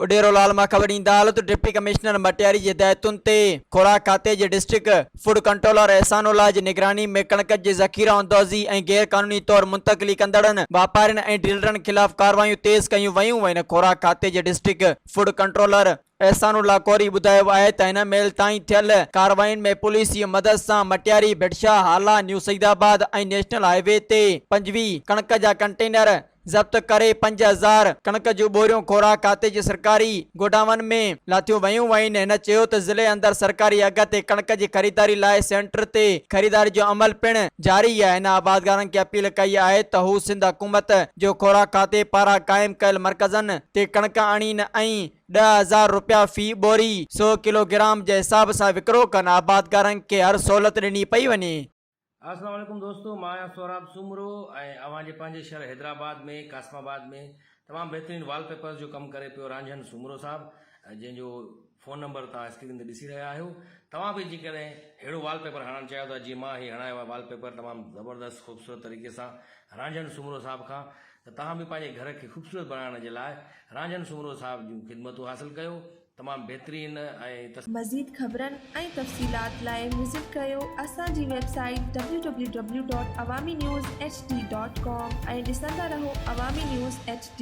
उडेरोलाल मां ख़बर ॾींदा हालत डिप्टी कमिश्नर मटियारी जी हिदायतुनि ते खुराक खाते जे डिस्ट्रिक्ट फूड कंट्रोलर एहसानुल्लाह जी निगरानी में कणक जे ज़ख़ीरा अंदाज़ी ऐं गैर कानूनी तौर मुंतक़िली कंदड़नि वापारियुनि ऐं डीलरनि ख़िलाफ़ कार्रवाइयूं तेज़ कयूं वयूं आहिनि। खुराक खाते जे डिस्ट्रिक्ट फूड कंट्रोलर एहसानुल्लाह कोरी ॿुधायो आहे त हिन महिल ताईं थियल कार्रवाइयुनि में पुलिस जी मदद सां मटियारी भिटशा हाला न्यू सईदाबाद ऐं नेशनल हाईवे ते 25 कणक जा कंटेनर ज़ब्त करे 5000 कणक जूं बोरियूं खुराक खाते जे सरकारी गोडाउन में लाथियूं वयूं आहिनि। हिन चयो त ज़िले अंदर सरकारी अघ ते कणक जी ख़रीदारी लाइ सेंटर ते ख़रीदारी जो अमल पिणु जारी आहे। हिन आबादगारनि खे अपील कई आहे त हू सिंध हुकूमत जो खुराक खाते पारां क़ाइमु कयल मर्कज़नि ते कणक आणीनि ऐं 10,000 रुपया फी बोरी 100 किलोग्राम जे हिसाब सां विकिरो कनि। आबादगारनि खे हर सहूलियत ॾिनी पई वञे। अस्सलाम वालेकुम दोस्तों, मैं सोहराब सुमरो अवाजे पंहिंजे शहर हैदराबाद में कासमाबाद में तमाम बेहतरीन वॉलपेपर जो कम करे पियो रांझन सुमरो साहब, जंहिंजो फ़ोन नंबर तव्हां स्क्रीन ते ॾिसी रहिया आहियो। तव्हां बि जेकॾहिं अहिड़ो वॉलपेपर हणणु चाहियो था जीअं मां ही हणायो आहे वॉलपेपर तमामु ज़बरदस्त ख़ूबसूरत तरीक़े सां रांझन सुमरो साहब खां, त तव्हां बि पंहिंजे घर खे ख़ूबसूरत बणाइण जे लाइ रांझन सुमरो साहब जूं ख़िदमतूं हासिलु कयो। तमामु बहितरीन ऐं मज़ीद ख़बरनि ऐं तफ़सीलात लाइ विज़िट कयो असांजी वेबसाइट www.awamiNewsHD.com ऐं ॾिसंदा रहो अवामी न्यूज़ HD।